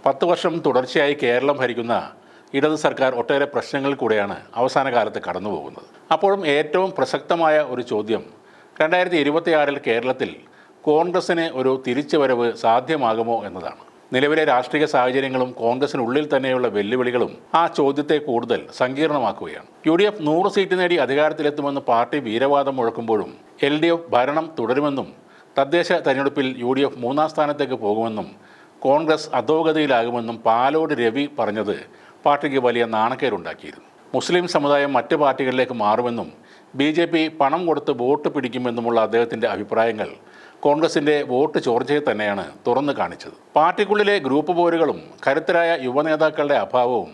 10 വർഷം തുടർച്ചയായി കേരളം ഭരിക്കുന്ന ഇടത് സർക്കാർ ഒട്ടേറെ പ്രശ്നങ്ങളിൽ കൂടെയാണ് അവസാന കാലത്ത് കടന്നു പോകുന്നത്. അപ്പോഴും ഏറ്റവും പ്രസക്തമായ ഒരു ചോദ്യം 2026 കേരളത്തിൽ കോൺഗ്രസിന് ഒരു തിരിച്ചുവരവ് സാധ്യമാകുമോ എന്നതാണ്. നിലവിലെ രാഷ്ട്രീയ സാഹചര്യങ്ങളും കോൺഗ്രസിനുള്ളിൽ തന്നെയുള്ള വെല്ലുവിളികളും ആ ചോദ്യത്തെ കൂടുതൽ സങ്കീർണമാക്കുകയാണ്. UDF 100 സീറ്റ് നേടി അധികാരത്തിലെത്തുമെന്ന് പാർട്ടി വീരവാദം മുഴക്കുമ്പോഴും LDF ഭരണം തുടരുമെന്നും തദ്ദേശ തെരഞ്ഞെടുപ്പിൽ UDF 3-ാം സ്ഥാനത്തേക്ക് പോകുമെന്നും കോൺഗ്രസ് അധോഗതിയിലാകുമെന്നും പാലോട് രവി പറഞ്ഞത് പാർട്ടിക്ക് വലിയ നാണക്കേടുണ്ടാക്കിയിരുന്നു. മുസ്ലിം സമുദായം മറ്റ് പാർട്ടികളിലേക്ക് മാറുമെന്നും BJP പണം കൊടുത്ത് വോട്ട് പിടിക്കുമെന്നുമുള്ള അദ്ദേഹത്തിൻ്റെ അഭിപ്രായങ്ങൾ കോൺഗ്രസിൻ്റെ വോട്ട് ചോർച്ചയെ തന്നെയാണ് തുറന്നു കാണിച്ചത്. പാർട്ടിക്കുള്ളിലെ ഗ്രൂപ്പ് പോരുകളും കരുത്തരായ യുവനേതാക്കളുടെ അഭാവവും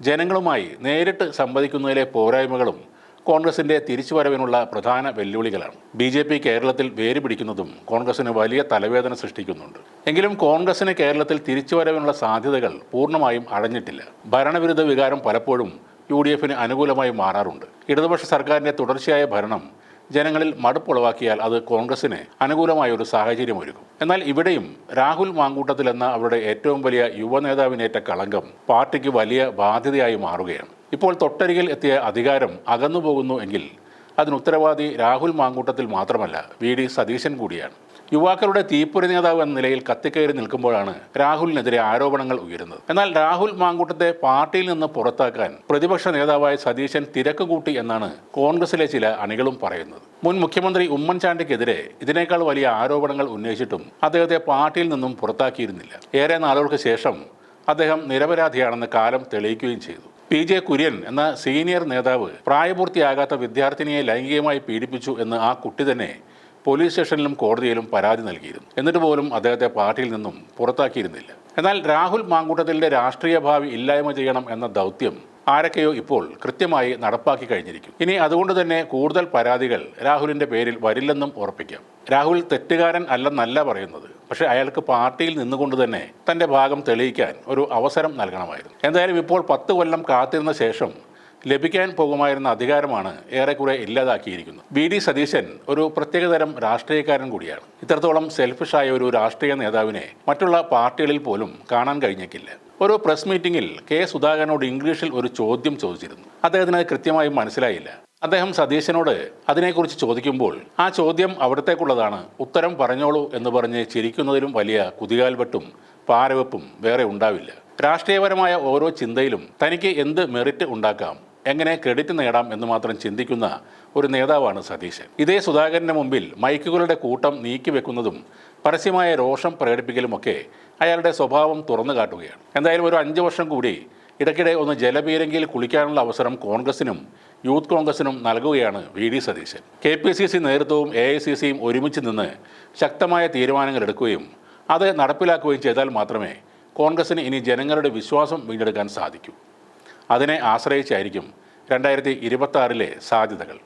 ജനങ്ങളുമായി നേരിട്ട് സംവദിക്കുന്നതിലെ പോരായ്മകളും കോൺഗ്രസിൻ്റെ തിരിച്ചുവരവിനുള്ള പ്രധാന വെല്ലുവിളികളാണ്. BJP കേരളത്തിൽ വേര് പിടിക്കുന്നതും കോൺഗ്രസിന് വലിയ തലവേദന സൃഷ്ടിക്കുന്നുണ്ട്. എങ്കിലും കോൺഗ്രസിന് കേരളത്തിൽ തിരിച്ചുവരവിനുള്ള സാധ്യതകൾ പൂർണ്ണമായും അടഞ്ഞിട്ടില്ല. ഭരണവിരുദ്ധ വികാരം പലപ്പോഴും UDFന് അനുകൂലമായി മാറാറുണ്ട്. ഇടതുപക്ഷ സർക്കാരിൻ്റെ തുടർച്ചയായ ഭരണം ജനങ്ങളിൽ മടുപ്പുളവാക്കിയാൽ അത് കോൺഗ്രസിന് അനുകൂലമായ ഒരു സാഹചര്യമൊരുക്കും. എന്നാൽ ഇവിടെയും രാഹുൽ മാങ്കൂട്ടത്തിൽ എന്ന അവരുടെ ഏറ്റവും വലിയ യുവനേതാവിനേറ്റ കളങ്കം പാർട്ടിക്ക് വലിയ ബാധ്യതയായി മാറുകയാണ്. ഇപ്പോൾ തൊട്ടരികിൽ എത്തിയ അധികാരം അകന്നുപോകുന്നു എങ്കിൽ അതിന് ഉത്തരവാദി രാഹുൽ മാങ്കൂട്ടത്തിൽ മാത്രമല്ല, VD സതീശൻ കൂടിയാണ്. യുവാക്കളുടെ തീപ്പൊരി നേതാവ് എന്ന നിലയിൽ കത്തിക്കയറി നിൽക്കുമ്പോഴാണ് രാഹുലിനെതിരെ ആരോപണങ്ങൾ ഉയരുന്നത്. എന്നാൽ രാഹുൽ മാങ്കൂട്ടത്തെ പാർട്ടിയിൽ നിന്ന് പുറത്താക്കാൻ പ്രതിപക്ഷ നേതാവായ സതീശൻ തിരക്ക് കൂട്ടി എന്നാണ് കോൺഗ്രസിലെ ചില അണികളും പറയുന്നത്. മുൻ മുഖ്യമന്ത്രി ഉമ്മൻചാണ്ടിക്കെതിരെ ഇതിനേക്കാൾ വലിയ ആരോപണങ്ങൾ ഉന്നയിച്ചിട്ടും അദ്ദേഹത്തെ പാർട്ടിയിൽ നിന്നും പുറത്താക്കിയിരുന്നില്ല. ഏറെ നാളുകൾക്ക് ശേഷം അദ്ദേഹം നിരപരാധിയാണെന്ന് കാലം തെളിയിക്കുകയും ചെയ്തു. PJ കുര്യൻ എന്ന സീനിയർ നേതാവ് പ്രായപൂർത്തിയാകാത്ത വിദ്യാർത്ഥിനിയെ ലൈംഗികമായി പീഡിപ്പിച്ചു എന്ന് ആ കുട്ടി തന്നെ പോലീസ് സ്റ്റേഷനിലും കോടതിയിലും പരാതി നൽകിയിരുന്നു. എന്നിട്ട് പോലും അദ്ദേഹത്തെ പാർട്ടിയിൽ നിന്നും പുറത്താക്കിയിരുന്നില്ല. എന്നാൽ രാഹുൽ മാങ്കൂട്ടത്തിൻ്റെ രാഷ്ട്രീയ ഭാവി ഇല്ലായ്മ ചെയ്യണം എന്ന ദൗത്യം ആരൊക്കെയോ ഇപ്പോൾ കൃത്യമായി നടപ്പാക്കി കഴിഞ്ഞിരിക്കും. ഇനി അതുകൊണ്ട് തന്നെ കൂടുതൽ പരാതികൾ രാഹുലിൻ്റെ പേരിൽ വരില്ലെന്നും ഉറപ്പിക്കാം. രാഹുൽ തെറ്റുകാരൻ അല്ലെന്നല്ല പറയുന്നത്, പക്ഷേ അയാൾക്ക് പാർട്ടിയിൽ നിന്നുകൊണ്ട് തന്നെ തൻ്റെ ഭാഗം തെളിയിക്കാൻ ഒരു അവസരം നൽകണമായിരുന്നു. എന്തായാലും ഇപ്പോൾ 10 കൊല്ലം കാത്തിരുന്ന ശേഷം ലഭിക്കാൻ പോകുമായിരുന്ന അധികാരമാണ് ഏറെക്കുറെ ഇല്ലാതാക്കിയിരിക്കുന്നത്. VD സതീശൻ ഒരു പ്രത്യേകതരം രാഷ്ട്രീയക്കാരൻ കൂടിയാണ്. ഇത്രത്തോളം സെൽഫിഷായ ഒരു രാഷ്ട്രീയ നേതാവിനെ മറ്റുള്ള പാർട്ടികളിൽ പോലും കാണാൻ കഴിഞ്ഞേക്കില്ല. ഒരു പ്രസ് മീറ്റിംഗിൽ K സുധാകരനോട് ഇംഗ്ലീഷിൽ ഒരു ചോദ്യം ചോദിച്ചിരുന്നു. അദ്ദേഹത്തിന് കൃത്യമായി മനസ്സിലായില്ല. അദ്ദേഹം സതീശനോട് അതിനെക്കുറിച്ച് ചോദിക്കുമ്പോൾ ആ ചോദ്യം അവിടത്തേക്കുള്ളതാണ്, ഉത്തരം പറഞ്ഞോളൂ എന്ന് പറഞ്ഞ് ചിരിക്കുന്നതിലും വലിയ കുതികാൽവെട്ടും പാരവെപ്പും വേറെ ഉണ്ടാവില്ല. രാഷ്ട്രീയപരമായ ഓരോ ചിന്തയിലും തനിക്ക് എന്ത് മെറിറ്റ് ഉണ്ടാക്കാം, എങ്ങനെ ക്രെഡിറ്റ് നേടാം എന്ന് മാത്രം ചിന്തിക്കുന്ന ഒരു നേതാവാണ് സതീശൻ. ഇതേ സുധാകരൻ്റെ മുമ്പിൽ മൈക്കുകളുടെ കൂട്ടം നീക്കിവെക്കുന്നതും പരസ്യമായ രോഷം പ്രകടിപ്പിക്കലുമൊക്കെ അയാളുടെ സ്വഭാവം തുറന്നു കാട്ടുകയാണ്. എന്തായാലും ഒരു 5 വർഷം കൂടി ഇടയ്ക്കിടെ ഒന്ന് ജലപീരങ്കിയിൽ കുളിക്കാനുള്ള അവസരം കോൺഗ്രസിനും യൂത്ത് കോൺഗ്രസിനും നൽകുകയാണ് VD സതീശൻ. KPCC നേതൃത്വവും AICCയും ഒരുമിച്ച് നിന്ന് ശക്തമായ തീരുമാനങ്ങൾ എടുക്കുകയും അത് നടപ്പിലാക്കുകയും ചെയ്താൽ മാത്രമേ കോൺഗ്രസിന് ഇനി ജനങ്ങളുടെ വിശ്വാസം വീണ്ടെടുക്കാൻ സാധിക്കൂ. അതിനെ ആശ്രയിച്ചായിരിക്കും 2026 സാധ്യതകൾ.